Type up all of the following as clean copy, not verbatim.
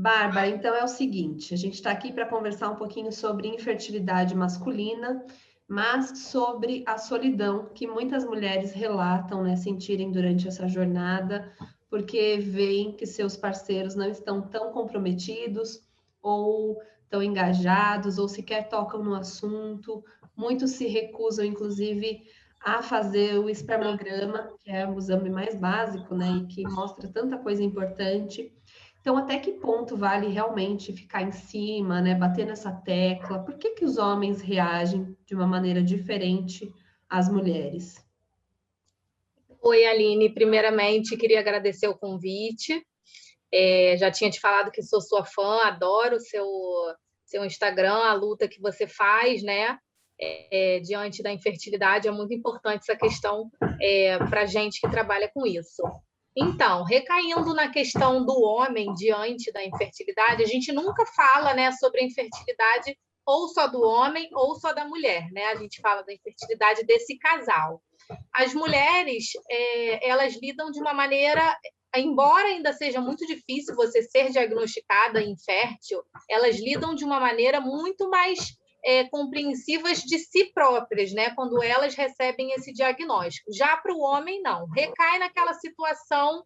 Bárbara, então é o seguinte, a gente está aqui para conversar um pouquinho sobre infertilidade masculina, mas sobre a solidão que muitas mulheres relatam, né, sentirem durante essa jornada, porque veem que seus parceiros não estão tão comprometidos ou tão engajados ou sequer tocam no assunto. Muitos se recusam, inclusive, a fazer o espermograma, que é o exame mais básico, né, e que mostra tanta coisa importante. Então, até que ponto vale realmente ficar em cima, né, bater nessa tecla? Por que que os homens reagem de uma maneira diferente às mulheres? Oi, Aline. Primeiramente, queria agradecer o convite. Já tinha te falado que sou sua fã, adoro o seu Instagram, a luta que você faz, né? Diante da infertilidade, é muito importante essa questão para a gente que trabalha com isso. Então, recaindo na questão do homem diante da infertilidade, a gente nunca fala, né, sobre a infertilidade ou só do homem ou só da mulher, né? A gente fala da infertilidade desse casal. As mulheres, elas lidam de uma maneira, embora ainda seja muito difícil você ser diagnosticada infértil, elas lidam de uma maneira muito mais compreensivas de si próprias, né? Quando elas recebem esse diagnóstico. Já para o homem, não. Recai naquela situação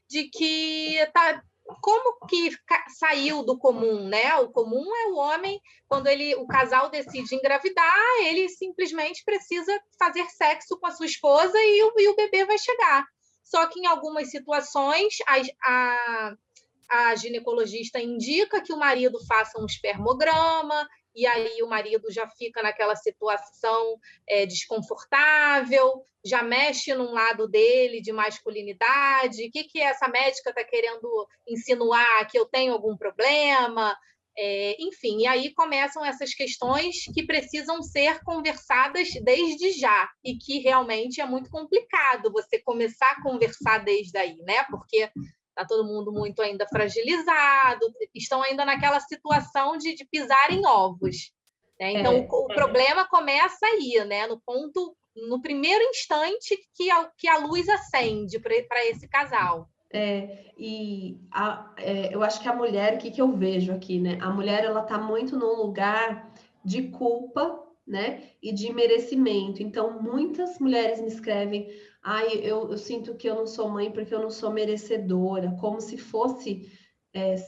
de que tá, como que saiu do comum, né? O comum é o homem, quando o casal decide engravidar, ele simplesmente precisa fazer sexo com a sua esposa e o bebê vai chegar. Só que em algumas situações a ginecologista indica que o marido faça um espermograma, e aí o marido já fica naquela situação desconfortável, já mexe num lado dele de masculinidade. O que essa médica está querendo insinuar? Que eu tenho algum problema? Enfim, e aí começam essas questões que precisam ser conversadas desde já, e que realmente é muito complicado você começar a conversar desde aí, né? Porque está todo mundo muito ainda fragilizado, estão ainda naquela situação de pisar em ovos. Né? Então, o problema começa aí, né? No primeiro instante que a luz acende para esse casal. Eu acho que a mulher, o que eu vejo aqui, né? A mulher, ela tá muito num lugar de culpa, né? E de merecimento. Então, muitas mulheres me escrevem: ai, eu sinto que eu não sou mãe porque eu não sou merecedora, como se fosse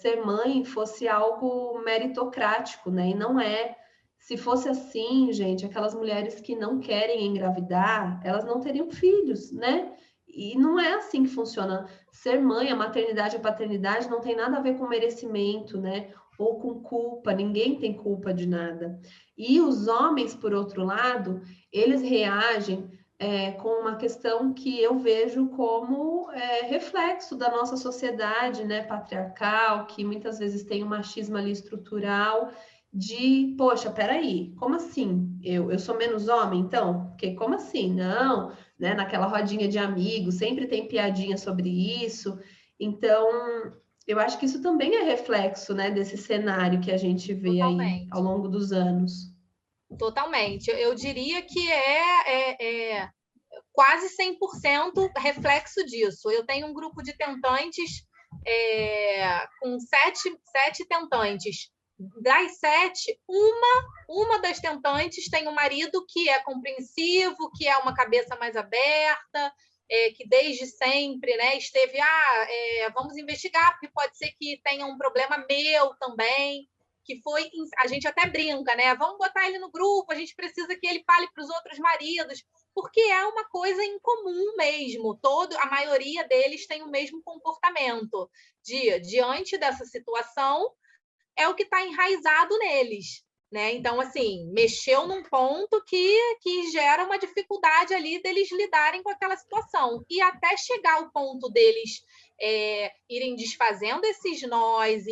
ser mãe fosse algo meritocrático, né? E não é. Se fosse assim, gente, aquelas mulheres que não querem engravidar, elas não teriam filhos, né? E não é assim que funciona. Ser mãe, a maternidade, a paternidade não tem nada a ver com merecimento, né? Ou com culpa, ninguém tem culpa de nada. E os homens, por outro lado, eles reagem com uma questão que eu vejo como reflexo da nossa sociedade, né, patriarcal, que muitas vezes tem um machismo ali estrutural de, poxa, peraí, como assim? Eu sou menos homem, então? Porque como assim? Não, né? Naquela rodinha de amigos, sempre tem piadinha sobre isso. Então, eu acho que isso também é reflexo, né, desse cenário que a gente vê aí ao Totalmente. longo dos anos. Totalmente. Eu diria que é quase 100% reflexo disso. Eu tenho um grupo de tentantes com sete tentantes. Das 7, uma das tentantes tem um marido que é compreensivo, que é uma cabeça mais aberta, que desde sempre, né, esteve, vamos investigar, porque pode ser que tenha um problema meu também, que foi, a gente até brinca, né, vamos botar ele no grupo, a gente precisa que ele fale para os outros maridos, porque é uma coisa incomum mesmo, a maioria deles tem o mesmo comportamento. Diante dessa situação, é o que está enraizado neles. Né? Então, assim, mexeu num ponto que gera uma dificuldade ali deles lidarem com aquela situação. E até chegar ao ponto deles irem desfazendo esses nós,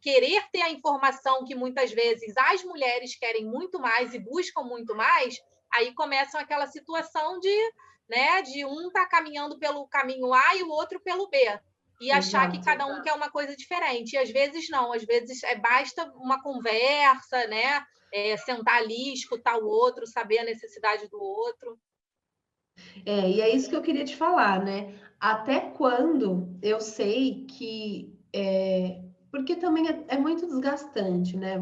querer ter a informação que muitas vezes as mulheres querem muito mais e buscam muito mais, aí começam aquela situação de um estar caminhando pelo caminho A e o outro pelo B. E achar que cada um quer uma coisa diferente. E às vezes não, às vezes basta uma conversa, né? Sentar ali, escutar o outro, saber a necessidade do outro. E é isso que eu queria te falar, né? Até quando eu sei que. Porque também é muito desgastante, né?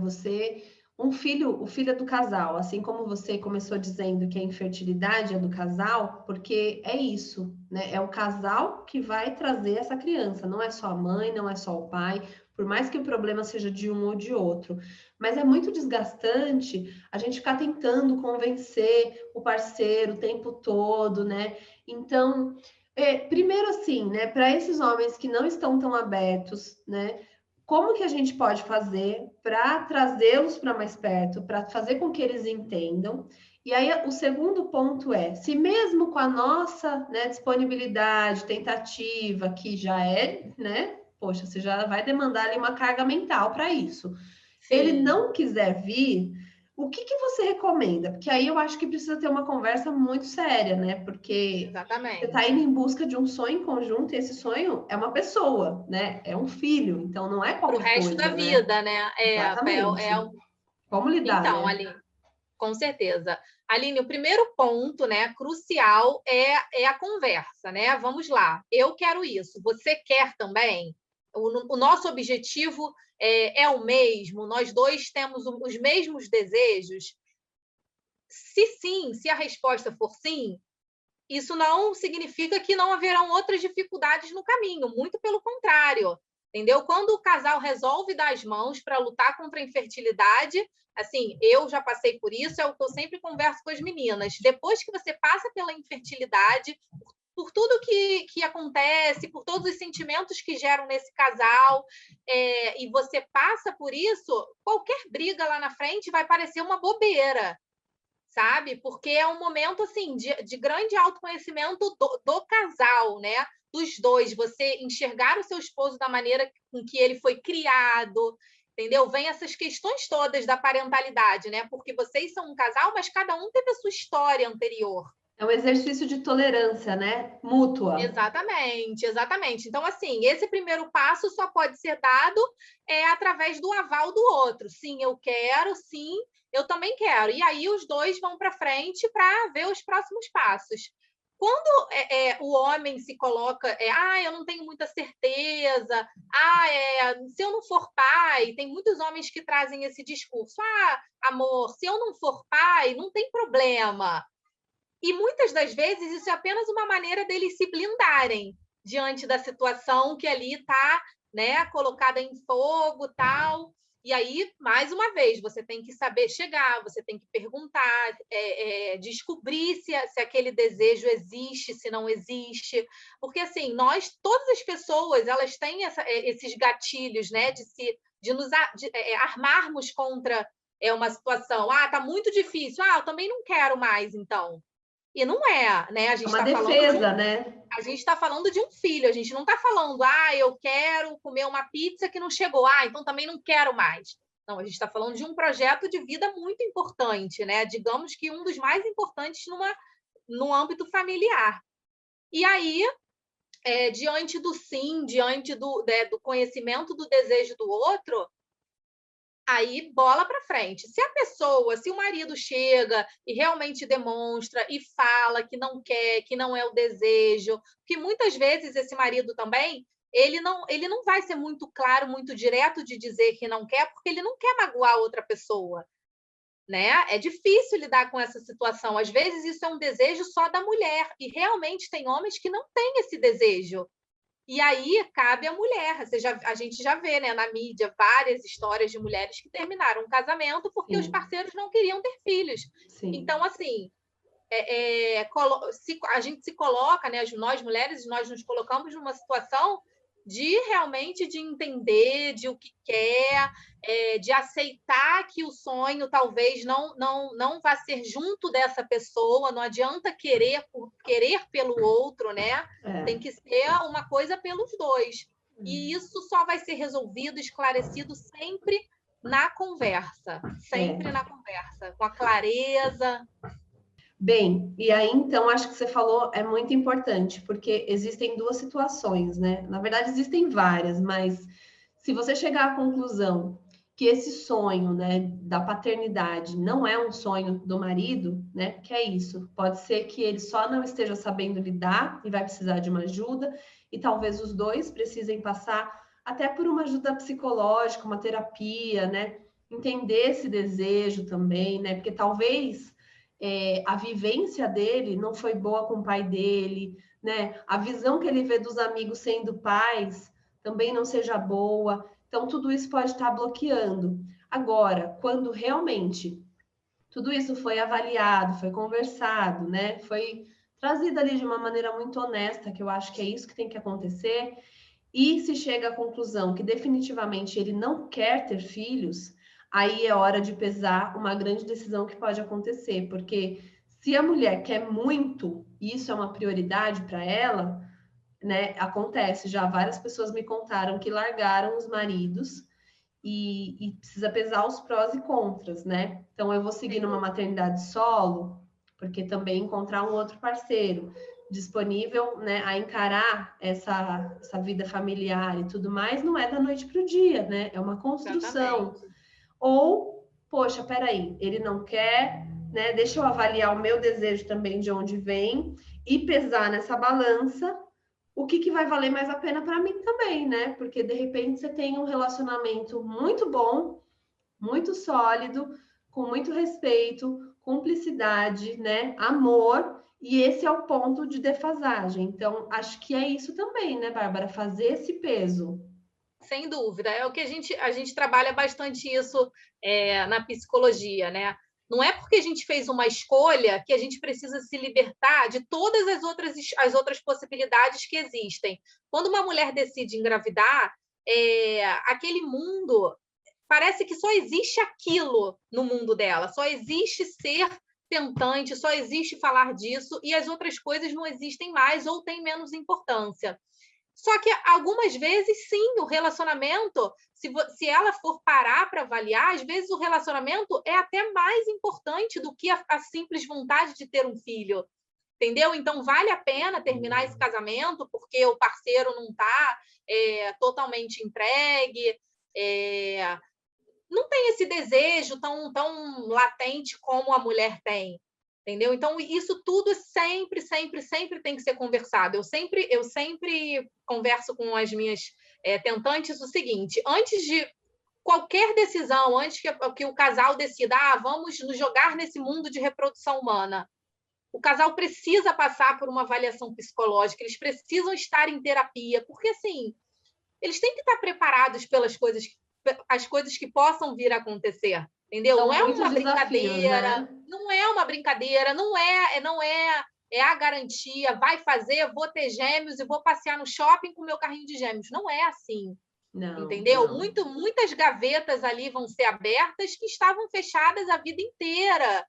O filho é do casal, assim como você começou dizendo que a infertilidade é do casal, porque é isso, né? É o casal que vai trazer essa criança, não é só a mãe, não é só o pai, por mais que o problema seja de um ou de outro. Mas é muito desgastante a gente ficar tentando convencer o parceiro o tempo todo, né? Então, primeiro assim, né, para esses homens que não estão tão abertos, né? Como que a gente pode fazer para trazê-los para mais perto, para fazer com que eles entendam? E aí, o segundo ponto é, se mesmo com a nossa, né, disponibilidade, tentativa, que já é, né, poxa, você já vai demandar ali uma carga mental para isso. Ele Sim. não quiser vir, o que você recomenda? Porque aí eu acho que precisa ter uma conversa muito séria, né? Porque você está Exatamente. indo em busca de um sonho em conjunto, e esse sonho é uma pessoa, né? É um filho, então não é Para o qualquer resto da coisa, né? vida, né? Exatamente. Como lidar, Então, né? Aline, com certeza. Aline, o primeiro ponto, né, crucial é a conversa, né? Vamos lá. Eu quero isso. Você quer também? O nosso objetivo é o mesmo? Nós dois temos os mesmos desejos? Se sim, se a resposta for sim, isso não significa que não haverão outras dificuldades no caminho, muito pelo contrário, entendeu? Quando o casal resolve dar as mãos para lutar contra a infertilidade, assim, eu já passei por isso, é o que eu sempre converso com as meninas. Depois que você passa pela infertilidade, por tudo que acontece, por todos os sentimentos que geram nesse casal, e você passa por isso, qualquer briga lá na frente vai parecer uma bobeira, sabe? Porque é um momento assim de grande autoconhecimento do casal, né? Dos dois, você enxergar o seu esposo da maneira com que ele foi criado, entendeu? Vem essas questões todas da parentalidade, né? Porque vocês são um casal, mas cada um teve a sua história anterior. É um exercício de tolerância, né? Mútua. Exatamente, exatamente. Então, assim, esse primeiro passo só pode ser dado através do aval do outro. Sim, eu quero, sim, eu também quero. E aí os dois vão para frente para ver os próximos passos. Quando o homem se coloca, eu não tenho muita certeza, se eu não for pai, tem muitos homens que trazem esse discurso, amor, se eu não for pai, não tem problema. E muitas das vezes isso é apenas uma maneira deles se blindarem diante da situação que ali está, né, colocada em fogo, tal. E aí, mais uma vez, você tem que saber chegar, você tem que perguntar, descobrir se aquele desejo existe, se não existe. Porque, assim, todas as pessoas, elas têm esses gatilhos, né, de nos armarmos contra uma situação. Tá muito difícil. Eu também não quero mais, então. E não é, né? É uma defesa, né? A gente está falando de um filho, a gente não está falando, eu quero comer uma pizza que não chegou, então também não quero mais. Não, a gente está falando de um projeto de vida muito importante, né? Digamos que um dos mais importantes no âmbito familiar. E aí, diante do sim, diante do conhecimento do desejo do outro, aí bola para frente. Se o marido chega e realmente demonstra e fala que não quer, que não é o desejo, que muitas vezes esse marido também, ele não vai ser muito claro, muito direto de dizer que não quer, porque ele não quer magoar outra pessoa, né? É difícil lidar com essa situação. Às vezes isso é um desejo só da mulher, e realmente tem homens que não têm esse desejo. E aí cabe à mulher. A gente já vê, né, na mídia várias histórias de mulheres que terminaram um casamento porque os Sim, parceiros não queriam ter filhos. sim. Então, assim, se a gente se coloca, né, nós mulheres, nós nos colocamos numa situação de entender de o que quer, de aceitar que o sonho talvez não vá ser junto dessa pessoa, não adianta querer pelo outro, né? Tem que ser uma coisa pelos dois. E isso só vai ser resolvido, esclarecido sempre na conversa, com a clareza. Bem, e aí então acho que você falou é muito importante, porque existem duas situações, né? Na verdade, existem várias, mas se você chegar à conclusão que esse sonho, né, da paternidade não é um sonho do marido, né? Que é isso. Pode ser que ele só não esteja sabendo lidar e vai precisar de uma ajuda, e talvez os dois precisem passar até por uma ajuda psicológica, uma terapia, né? Entender esse desejo também, né? Porque talvez a vivência dele não foi boa com o pai dele, né? A visão que ele vê dos amigos sendo pais também não seja boa. Então, tudo isso pode estar bloqueando. Agora, quando realmente tudo isso foi avaliado, foi conversado, né? Foi trazido ali de uma maneira muito honesta, que eu acho que é isso que tem que acontecer, e se chega à conclusão que definitivamente ele não quer ter filhos, aí é hora de pesar uma grande decisão que pode acontecer, porque se a mulher quer muito, e isso é uma prioridade para ela, né? Acontece, já várias pessoas me contaram que largaram os maridos e precisa pesar os prós e contras, né? Então, eu vou seguir numa maternidade solo, porque também encontrar um outro parceiro disponível, né, a encarar essa vida familiar e tudo mais, não é da noite para o dia, né? É uma construção. Exatamente. Ou, poxa, peraí, ele não quer, né? Deixa eu avaliar o meu desejo também de onde vem e pesar nessa balança o que vai valer mais a pena para mim também, né? Porque de repente você tem um relacionamento muito bom, muito sólido, com muito respeito, cumplicidade, né? Amor, e esse é o ponto de defasagem. Então, acho que é isso também, né, Bárbara? Fazer esse peso. Sem dúvida, é o que a gente trabalha bastante isso na psicologia, né? Não é porque a gente fez uma escolha que a gente precisa se libertar de todas as outras possibilidades que existem. Quando uma mulher decide engravidar, aquele mundo parece que só existe aquilo no mundo dela, só existe ser tentante, só existe falar disso e as outras coisas não existem mais ou têm menos importância. Só que algumas vezes, sim, o relacionamento, se ela for parar para avaliar, às vezes o relacionamento é até mais importante do que a simples vontade de ter um filho. Entendeu? Então, vale a pena terminar esse casamento porque o parceiro não está totalmente entregue, não tem esse desejo tão latente como a mulher tem. Entendeu? Então, isso tudo sempre, sempre, sempre tem que ser conversado. Eu sempre converso com as minhas tentantes o seguinte: antes de qualquer decisão, antes que o casal decida, vamos nos jogar nesse mundo de reprodução humana, o casal precisa passar por uma avaliação psicológica, eles precisam estar em terapia, porque assim, eles têm que estar preparados pelas coisas, as coisas que possam vir a acontecer. Entendeu? São Não é muitos uma desafios, brincadeira, né? não é uma brincadeira, não é a garantia, vai fazer, vou ter gêmeos e vou passear no shopping com meu carrinho de gêmeos. Não é assim. Não, Entendeu? não. Muitas gavetas ali vão ser abertas que estavam fechadas a vida inteira.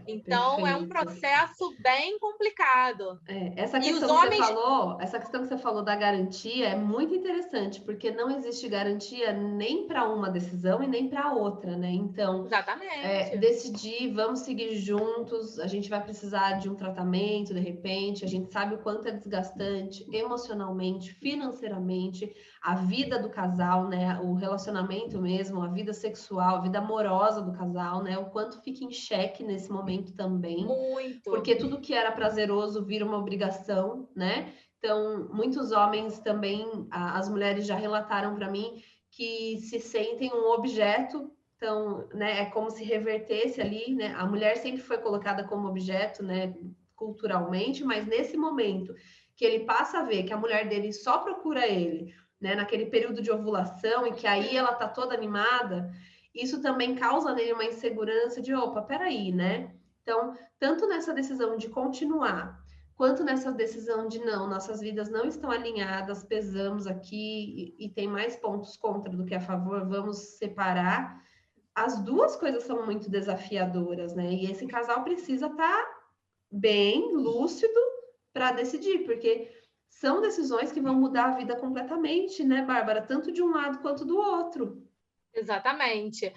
Então, é um Perfeito. processo bem complicado. Essa E os questão que você homens, falou, da garantia é muito interessante, porque não existe garantia nem para uma decisão e nem para outra, né? Então, exatamente. decidir, vamos seguir juntos, a gente vai precisar de um tratamento, de repente, a gente sabe o quanto é desgastante emocionalmente, financeiramente, a vida do casal, né? O relacionamento mesmo, a vida sexual, a vida amorosa do casal, né? O quanto fica em xeque nesse momento também, Muito. porque tudo que era prazeroso vira uma obrigação, né? Então, muitos homens também, as mulheres já relataram para mim que se sentem um objeto. Então, né, é como se revertesse ali, né? A mulher sempre foi colocada como objeto, né, culturalmente, mas nesse momento que ele passa a ver que a mulher dele só procura ele, né, naquele período de ovulação, e que aí ela tá toda animada, isso também causa nele uma insegurança de, opa, peraí, né? Então, tanto nessa decisão de continuar, quanto nessa decisão de não, nossas vidas não estão alinhadas, pesamos aqui e tem mais pontos contra do que a favor, vamos separar. As duas coisas são muito desafiadoras, né? E esse casal precisa estar bem lúcido para decidir, porque são decisões que vão mudar a vida completamente, né, Bárbara? Tanto de um lado quanto do outro. Exatamente.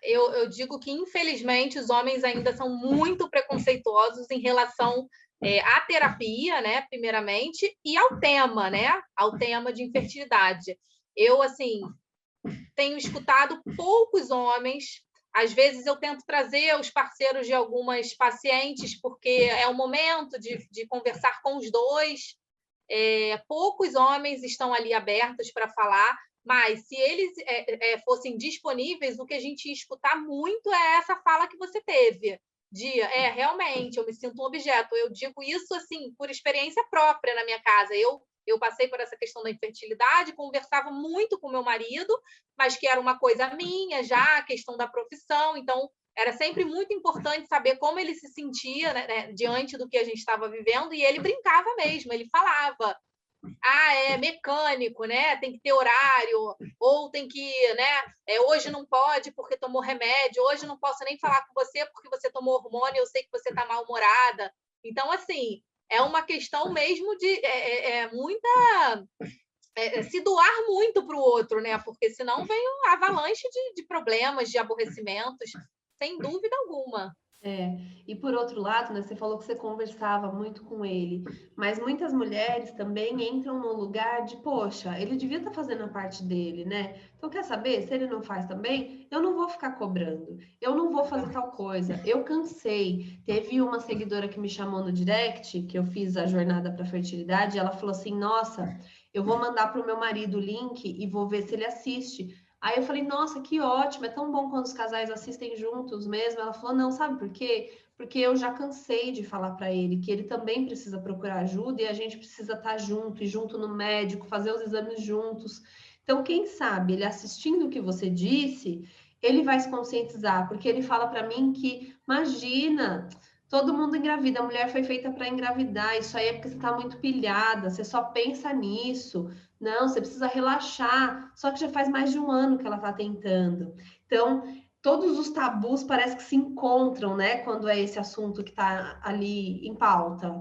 Eu digo que, infelizmente, os homens ainda são muito preconceituosos em relação à terapia, né, primeiramente, e ao tema, né, ao tema de infertilidade. Eu, assim, tenho escutado poucos homens. Às vezes eu tento trazer os parceiros de algumas pacientes, porque é o momento de conversar com os dois, poucos homens estão ali abertos para falar, mas se eles fossem disponíveis, o que a gente ia escutar muito é essa fala que você teve, realmente, eu me sinto um objeto. Eu digo isso, assim, por experiência própria na minha casa. Eu passei por essa questão da infertilidade, conversava muito com meu marido, mas que era uma coisa minha já, a questão da profissão, então era sempre muito importante saber como ele se sentia, né, diante do que a gente estava vivendo, e ele brincava mesmo, ele falava, é mecânico, né? Tem que ter horário, ou tem que, né? Hoje não pode porque tomou remédio, hoje não posso nem falar com você porque você tomou hormônio, eu sei que você está mal-humorada. Então, assim, é uma questão mesmo de muita se doar muito para o outro, né? Porque senão vem um avalanche de problemas, de aborrecimentos, sem dúvida alguma. E por outro lado, né, você falou que você conversava muito com ele, mas muitas mulheres também entram no lugar de, poxa, ele devia estar fazendo a parte dele, né? Então, quer saber? Se ele não faz também, eu não vou ficar cobrando, eu não vou fazer tal coisa, eu cansei. Teve uma seguidora que me chamou no direct, que eu fiz a jornada para fertilidade, e ela falou assim: nossa, eu vou mandar para o meu marido o link e vou ver se ele assiste. Aí eu falei, nossa, que ótimo, é tão bom quando os casais assistem juntos mesmo. Ela falou, não, sabe por quê? Porque eu já cansei de falar para ele que ele também precisa procurar ajuda e a gente precisa estar junto, e junto no médico, fazer os exames juntos. Então, quem sabe, ele assistindo o que você disse, ele vai se conscientizar, porque ele fala para mim que, imagina, todo mundo engravida, a mulher foi feita para engravidar, isso aí é porque você está muito pilhada, você só pensa nisso. Não, você precisa relaxar. Só que já faz mais de um ano que ela está tentando. Então, todos os tabus parece que se encontram, né? Quando é esse assunto que está ali em pauta.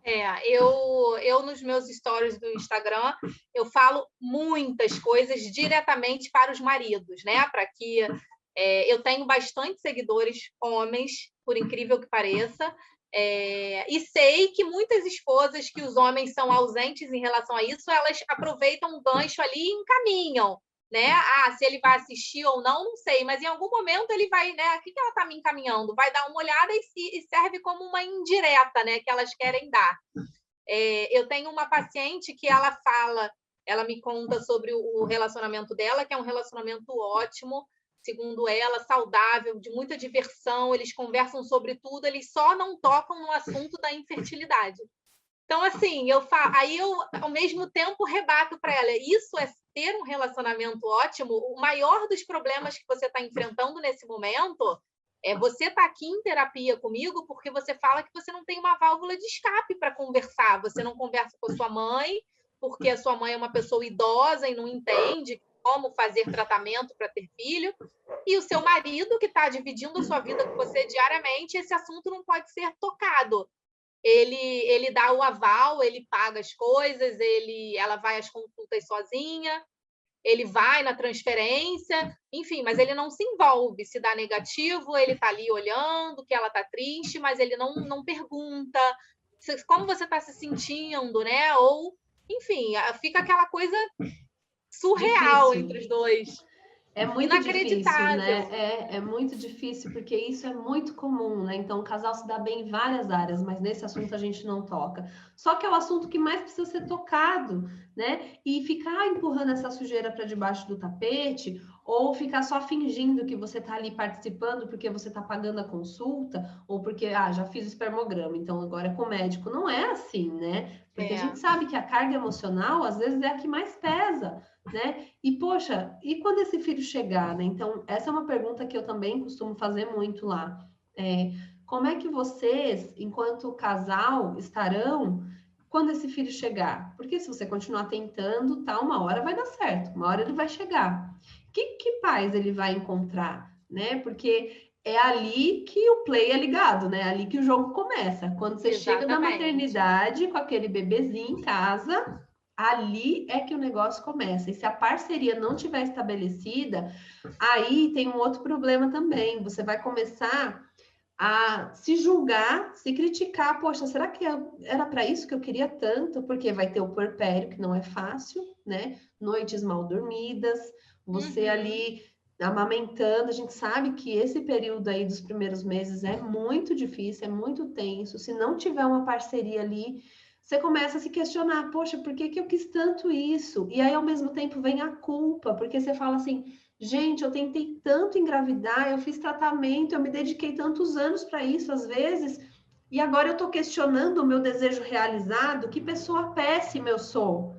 Eu nos meus stories do Instagram, eu falo muitas coisas diretamente para os maridos, né? Para que eu tenho bastante seguidores homens, por incrível que pareça, e sei que muitas esposas que os homens são ausentes em relação a isso, elas aproveitam o gancho ali e encaminham, né? Se ele vai assistir ou não, não sei, mas em algum momento ele vai, né? O que ela está me encaminhando? Vai dar uma olhada e serve como uma indireta, né? Que elas querem dar. Eu tenho uma paciente que ela me conta sobre o relacionamento dela, que é um relacionamento ótimo, segundo ela, saudável, de muita diversão, eles conversam sobre tudo, eles só não tocam no assunto da infertilidade. Então, assim, aí eu, ao mesmo tempo, rebato para ela, isso é ter um relacionamento ótimo, o maior dos problemas que você está enfrentando nesse momento você está aqui em terapia comigo porque você fala que você não tem uma válvula de escape para conversar, você não conversa com a sua mãe, porque a sua mãe é uma pessoa idosa e não entende como fazer tratamento para ter filho, e o seu marido, que está dividindo a sua vida com você diariamente, esse assunto não pode ser tocado. Ele dá o aval, ele paga as coisas, ela vai às consultas sozinha, ele vai na transferência, enfim, mas ele não se envolve. Se dá negativo, ele está ali olhando que ela está triste, mas ele não pergunta como você está se sentindo, né? Ou, enfim, fica aquela coisa surreal Difícil. entre os dois. É muito difícil, né? É muito difícil, porque isso é muito comum, né? Então, o casal se dá bem em várias áreas, mas nesse assunto a gente não toca. Só que é o assunto que mais precisa ser tocado, né? E ficar empurrando essa sujeira para debaixo do tapete, ou ficar só fingindo que você está ali participando porque você está pagando a consulta, ou porque, já fiz o espermograma, então agora é com o médico. Não é assim, né? Porque a gente sabe que a carga emocional, às vezes, é a que mais pesa, né? E, poxa, e quando esse filho chegar, né? Então, essa é uma pergunta que eu também costumo fazer muito lá. Como é que vocês, enquanto casal, estarão quando esse filho chegar? Porque se você continuar tentando, tá, uma hora vai dar certo, uma hora ele vai chegar. Que paz ele vai encontrar, né? Porque é ali que o play é ligado, né? É ali que o jogo começa. Quando você chega na maternidade com aquele bebezinho em casa, ali é que o negócio começa. E se a parceria não tiver estabelecida, aí tem um outro problema também. Você vai começar a se julgar, se criticar. Poxa, será que era para isso que eu queria tanto? Porque vai ter o puerpério, que não é fácil, né? Noites mal dormidas, você ali amamentando. A gente sabe que esse período aí dos primeiros meses é muito difícil, é muito tenso. Se não tiver uma parceria ali, você começa a se questionar, poxa, por que que eu quis tanto isso? E aí, ao mesmo tempo, vem a culpa, porque você fala assim, gente, eu tentei tanto engravidar, eu fiz tratamento, eu me dediquei tantos anos para isso, às vezes, e agora eu estou questionando o meu desejo realizado, que pessoa péssima eu sou.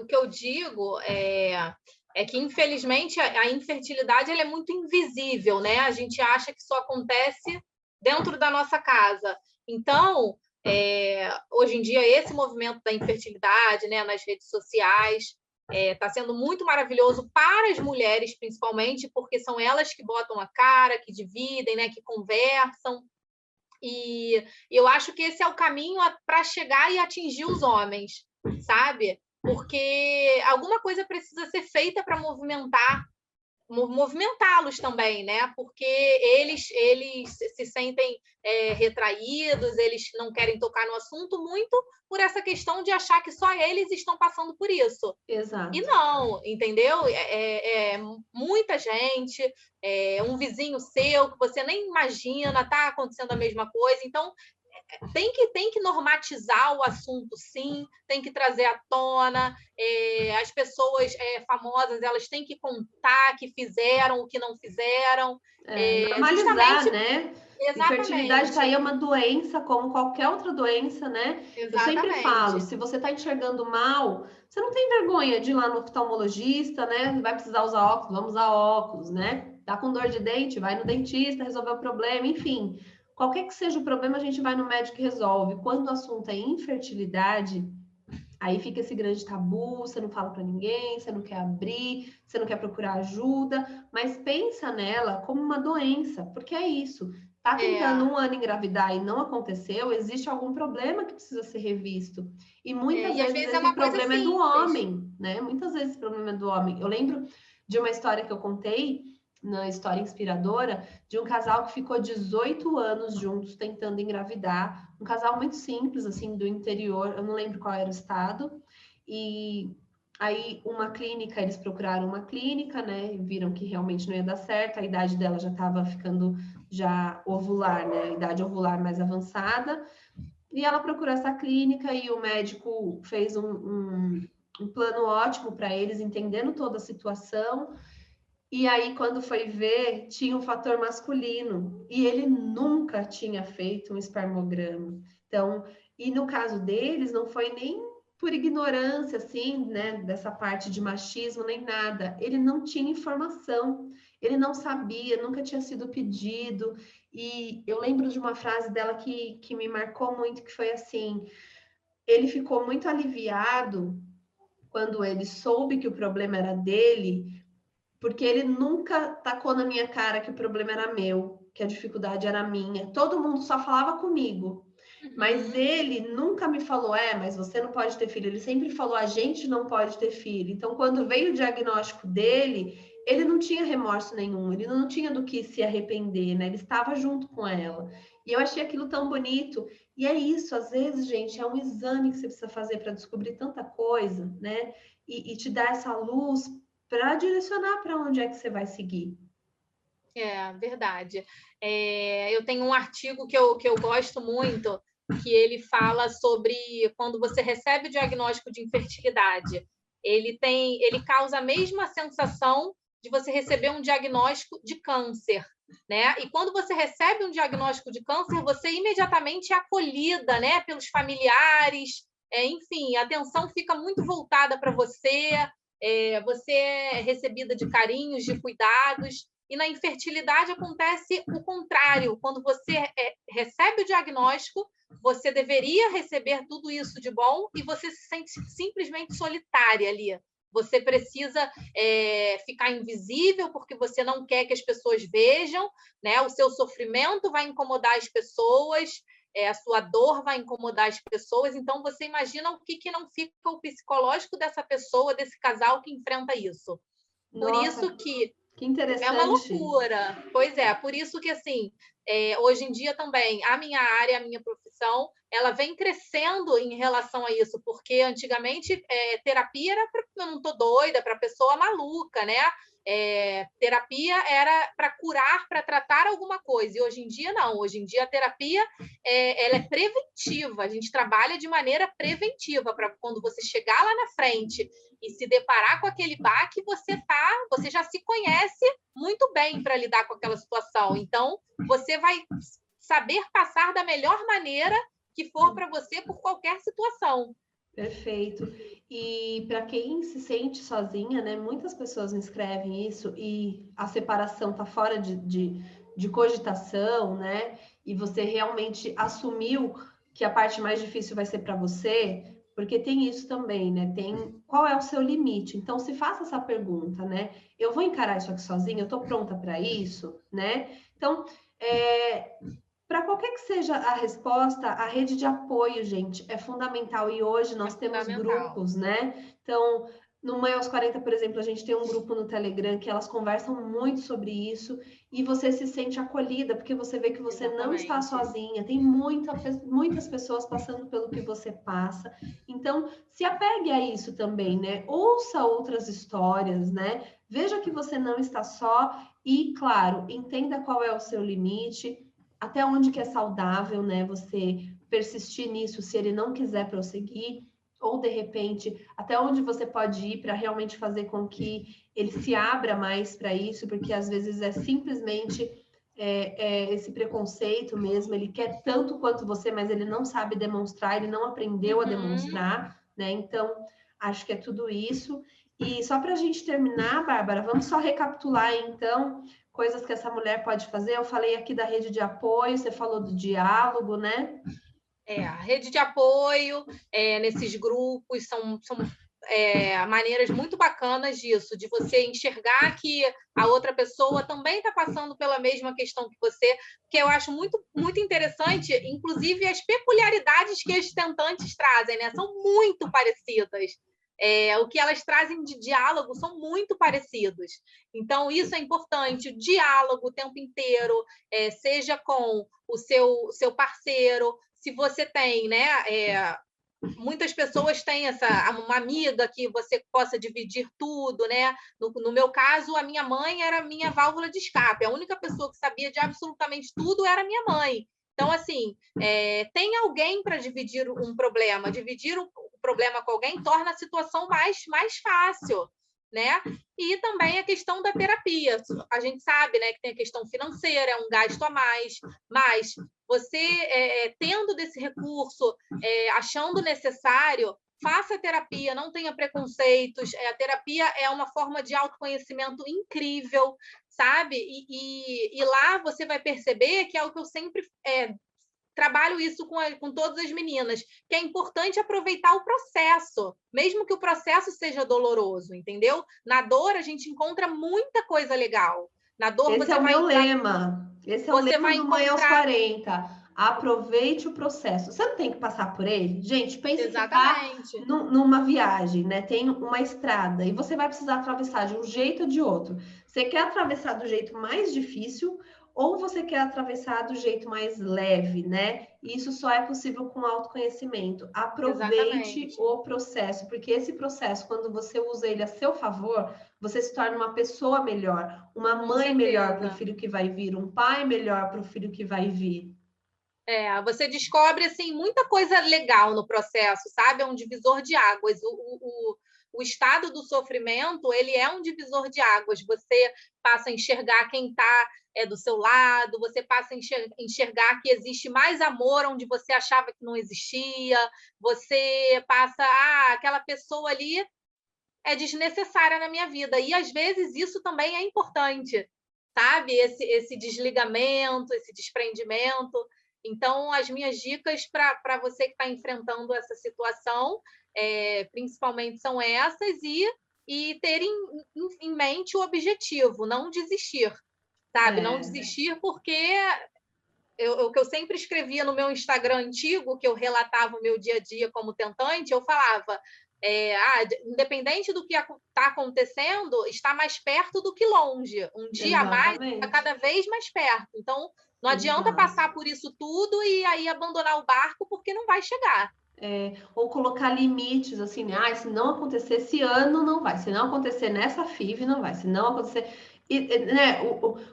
O que eu digo é que, infelizmente, a infertilidade ela é muito invisível, né? A gente acha que só acontece dentro da nossa casa. Então, hoje em dia, esse movimento da infertilidade, né, nas redes sociais, está sendo muito maravilhoso para as mulheres, principalmente, porque são elas que botam a cara, que dividem, né, que conversam. E eu acho que esse é o caminho para chegar e atingir os homens, sabe? Porque alguma coisa precisa ser feita para movimentá-los também, né? Porque eles se sentem retraídos, eles não querem tocar no assunto muito por essa questão de achar que só eles estão passando por isso. Exato. E não, entendeu? Muita gente, um vizinho seu que você nem imagina, tá acontecendo a mesma coisa. Então, tem que normatizar o assunto, sim, tem que trazer à tona. As pessoas famosas, elas têm que contar que fizeram, o que não fizeram. Normalizar, Justamente, né? Infertilidade tá exatamente, aí, é uma doença, como qualquer outra doença, né? Eu sempre falo, exatamente. se você está enxergando mal, você não tem vergonha de ir lá no oftalmologista, né? Vai precisar usar óculos, vamos usar óculos, né? Tá com dor de dente, vai no dentista, resolver o problema, enfim. Qualquer que seja o problema, a gente vai no médico e resolve. Quando o assunto é infertilidade, aí fica esse grande tabu, você não fala para ninguém, você não quer abrir, você não quer procurar ajuda, mas pensa nela como uma doença, porque é isso. Tá tentando um ano engravidar e não aconteceu, existe algum problema que precisa ser revisto. E muitas E às vezes vezes é esse uma coisa problema é do simples. homem, né? Muitas vezes esse problema é do homem. Eu lembro de uma história que eu contei, na história inspiradora, de um casal que ficou 18 anos juntos tentando engravidar, um casal muito simples, assim, do interior, eu não lembro qual era o estado, e aí uma clínica, eles procuraram uma clínica, né, e viram que realmente não ia dar certo, a idade dela já estava ficando já ovular, né, a idade ovular mais avançada, e ela procurou essa clínica e o médico fez um plano ótimo para eles, entendendo toda a situação. E aí, quando foi ver, tinha um fator masculino e ele nunca tinha feito um espermograma. Então, e no caso deles, não foi nem por ignorância, assim, né, dessa parte de machismo, nem nada. Ele não tinha informação, ele não sabia, nunca tinha sido pedido. E eu lembro de uma frase dela que me marcou muito, que foi assim: ele ficou muito aliviado quando ele soube que o problema era dele, porque ele nunca tacou na minha cara que o problema era meu, que a dificuldade era minha. Todo mundo só falava comigo. Mas Uhum. ele nunca me falou, mas você não pode ter filho. Ele sempre falou, a gente não pode ter filho. Então, quando veio o diagnóstico dele, ele não tinha remorso nenhum, ele não tinha do que se arrepender, né? Ele estava junto com ela. E eu achei aquilo tão bonito. E é isso, às vezes, gente, é um exame que você precisa fazer para descobrir tanta coisa, né? E te dar essa luz para direcionar para onde é que você vai seguir. Verdade. Eu tenho um artigo que eu gosto muito, que ele fala sobre quando você recebe o diagnóstico de infertilidade. Ele causa a mesma sensação de você receber um diagnóstico de câncer, né? E quando você recebe um diagnóstico de câncer, você imediatamente é acolhida, né, pelos familiares, enfim, a atenção fica muito voltada para você, você é recebida de carinhos, de cuidados. E na infertilidade acontece o contrário. Quando você recebe o diagnóstico, você deveria receber tudo isso de bom e você se sente simplesmente solitária ali. Você precisa ficar invisível porque você não quer que as pessoas vejam, né? O seu sofrimento vai incomodar as pessoas, a sua dor vai incomodar as pessoas. Então, você imagina o que não fica o psicológico dessa pessoa, desse casal que enfrenta isso. Por Nossa, isso que que é uma interessante. loucura. Pois é, por isso que, assim, hoje em dia também, a minha área, a minha profissão, ela vem crescendo em relação a isso, porque antigamente terapia era para eu não tô doida, para pessoa maluca, né? terapia era para curar, para tratar alguma coisa, e hoje em dia não. Hoje em dia a terapia ela é preventiva, a gente trabalha de maneira preventiva, para quando você chegar lá na frente e se deparar com aquele baque, você já se conhece muito bem para lidar com aquela situação. Então, você vai saber passar da melhor maneira que for para você por qualquer situação. Perfeito. E para quem se sente sozinha, né? Muitas pessoas me escrevem isso e a separação está fora de cogitação, né? E você realmente assumiu que a parte mais difícil vai ser para você, porque tem isso também, né? Tem qual é o seu limite? Então, se faça essa pergunta, né? Eu vou encarar isso aqui sozinha? Eu estou pronta para isso, né? Então, para qualquer que seja a resposta, a rede de apoio, gente, é fundamental. E hoje nós temos grupos, né? Então, no Mãe aos 40, por exemplo, a gente tem um grupo no Telegram que elas conversam muito sobre isso e você se sente acolhida, porque você vê que você não está sozinha. Tem muitas pessoas passando pelo que você passa. Então, se apegue a isso também, né? Ouça outras histórias, né? Veja que você não está só e, claro, entenda qual é o seu limite, até onde que é saudável, né? Você persistir nisso se ele não quiser prosseguir, ou de repente, até onde você pode ir para realmente fazer com que ele se abra mais para isso, porque às vezes é simplesmente esse preconceito mesmo, ele quer tanto quanto você, mas ele não sabe demonstrar, ele não aprendeu a demonstrar, né? Então, acho que é tudo isso. E só para a gente terminar, Bárbara, vamos só recapitular então coisas que essa mulher pode fazer. Eu falei aqui da rede de apoio, você falou do diálogo, né? A rede de apoio nesses grupos são maneiras muito bacanas disso, de você enxergar que a outra pessoa também está passando pela mesma questão que você, que eu acho muito, muito interessante, inclusive as peculiaridades que as tentantes trazem, né? São muito parecidas. O que elas trazem de diálogo são muito parecidos. Então, isso é importante, o diálogo o tempo inteiro, seja com o seu parceiro, se você tem, né? Muitas pessoas têm uma amiga que você possa dividir tudo, né? No meu caso, a minha mãe era a minha válvula de escape. A única pessoa que sabia de absolutamente tudo era a minha mãe. Então, assim, tem alguém para dividir um problema. Dividir o problema com alguém torna a situação mais fácil, né? E também a questão da terapia. A gente sabe, né, que tem a questão financeira, é um gasto a mais, mas você, tendo desse recurso, achando necessário, faça a terapia, não tenha preconceitos. A terapia é uma forma de autoconhecimento incrível, sabe? E lá você vai perceber que é o que eu sempre trabalho isso com todas as meninas, que é importante aproveitar o processo, mesmo que o processo seja doloroso, entendeu? Na dor, a gente encontra muita coisa legal. Na dor, Esse é o meu lema. Esse é o lema do Mãe aos 40. Aproveite o processo. Você não tem que passar por ele? Gente, pense que está numa viagem, né? Tem uma estrada e você vai precisar atravessar de um jeito ou de outro. Você quer atravessar do jeito mais difícil ou você quer atravessar do jeito mais leve, né? Isso só é possível com autoconhecimento. Aproveite o processo, porque esse processo, quando você usa ele a seu favor, você se torna uma pessoa melhor, uma mãe melhor para o filho que vai vir, um pai melhor para o filho que vai vir. Você descobre assim muita coisa legal no processo, sabe? É um divisor de águas. O estado do sofrimento, ele é um divisor de águas. Você passa a enxergar quem está do seu lado, você passa a enxergar que existe mais amor onde você achava que não existia, você passa, aquela pessoa ali é desnecessária na minha vida. E, às vezes, isso também é importante, sabe? Esse desligamento, esse desprendimento. Então, as minhas dicas para você que está enfrentando essa situação, principalmente são essas, e ter em mente o objetivo, não desistir, sabe? Não desistir porque o que eu sempre escrevia no meu Instagram antigo, que eu relatava o meu dia a dia como tentante, eu falava, independente do que está acontecendo, está mais perto do que longe. Um dia a mais está cada vez mais perto. Então, não adianta passar por isso tudo e aí abandonar o barco, porque não vai chegar. ou colocar limites, assim, né? Ah, se não acontecer esse ano, não vai. Se não acontecer nessa FIV, não vai. Se não acontecer... né?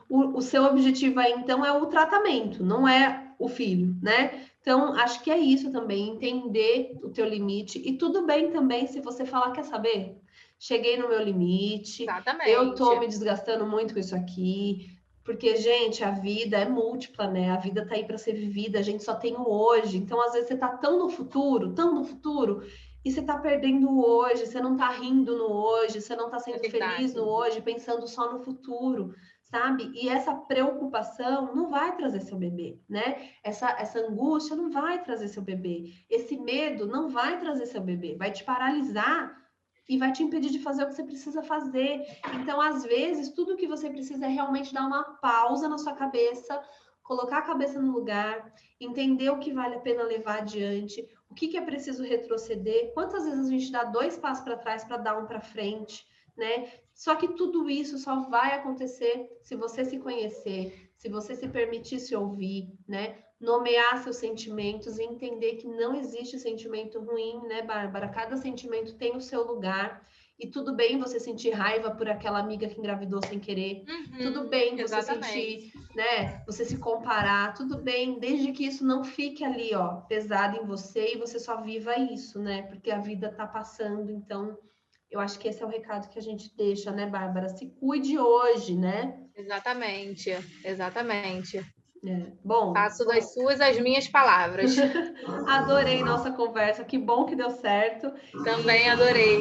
O seu objetivo aí, então, é o tratamento, não é o filho, né? Então, acho que é isso também, entender o teu limite. E tudo bem também se você falar, quer saber? Cheguei no meu limite, eu tô Exatamente. me desgastando muito com isso aqui, porque, gente, a vida é múltipla, né? A vida tá aí para ser vivida, a gente só tem o hoje. Então, às vezes, você tá tão no futuro, e você tá perdendo o hoje, você não tá rindo no hoje, você não tá É sendo feliz verdade. no hoje, pensando só no futuro, sabe? E essa preocupação não vai trazer seu bebê, né? Essa angústia não vai trazer seu bebê. Esse medo não vai trazer seu bebê, vai te paralisar e vai te impedir de fazer o que você precisa fazer. Então, às vezes, tudo que você precisa é realmente dar uma pausa na sua cabeça, colocar a cabeça no lugar, entender o que vale a pena levar adiante, o que é preciso retroceder, quantas vezes a gente dá 2 passos para trás para dar um para frente, né? Só que tudo isso só vai acontecer se você se conhecer, se você se permitir se ouvir, né? Nomear seus sentimentos e entender que não existe sentimento ruim, né, Bárbara? Cada sentimento tem o seu lugar. E tudo bem você sentir raiva por aquela amiga que engravidou sem querer. Tudo bem você Exatamente. sentir, né? Você se comparar. Tudo bem, desde que isso não fique ali, ó, pesado em você e você só viva isso, né? Porque a vida tá passando. Então, eu acho que esse é o recado que a gente deixa, né, Bárbara? Se cuide hoje, né? Exatamente. Exatamente. Bom, Faço das suas as minhas palavras. adorei nossa conversa, que bom que deu certo. Também E, adorei.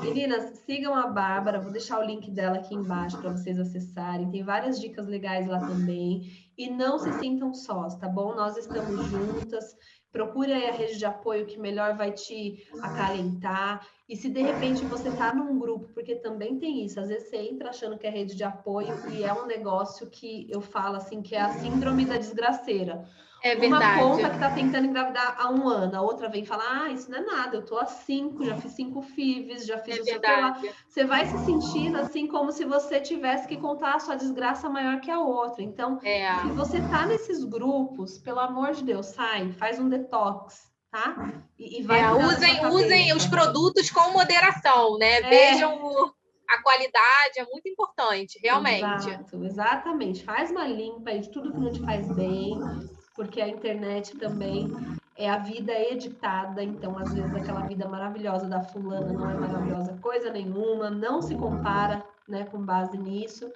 meninas, sigam a Bárbara, vou deixar o link dela aqui embaixo para vocês acessarem. Tem várias dicas legais lá também. E não se sintam sós, tá bom? Nós estamos juntas. Procure aí a rede de apoio que melhor vai te acalentar. E se de repente você tá num grupo, porque também tem isso, às vezes você entra achando que é rede de apoio e é um negócio que eu falo assim, que é a síndrome da desgraceira. É Uma verdade. conta que está tentando engravidar há 1 ano, a outra vem falar, ah, isso não é nada, eu tô há 5, já fiz 5 FIVs, já fiz É não sei o que lá. verdade. Você vai se sentindo assim como se você tivesse que contar a sua desgraça maior que a outra. Então, É. se você tá nesses grupos, pelo amor de Deus, sai, faz um detox, tá? E vai cuidar da sua Usem os cabeça. produtos com moderação, né? Vejam É, a qualidade, é muito importante, realmente. exato, exatamente. Faz uma limpa aí de tudo que não te faz bem, porque a internet também é a vida editada, então às vezes aquela vida maravilhosa da fulana não é maravilhosa coisa nenhuma, não se compara, né, com base nisso.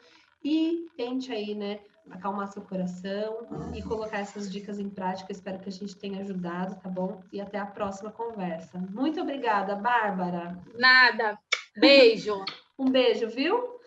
E tente aí, né, acalmar seu coração e colocar essas dicas em prática. Espero que a gente tenha ajudado, tá bom? E até a próxima conversa. Muito obrigada, Bárbara. Nada. Beijo. Um beijo, viu?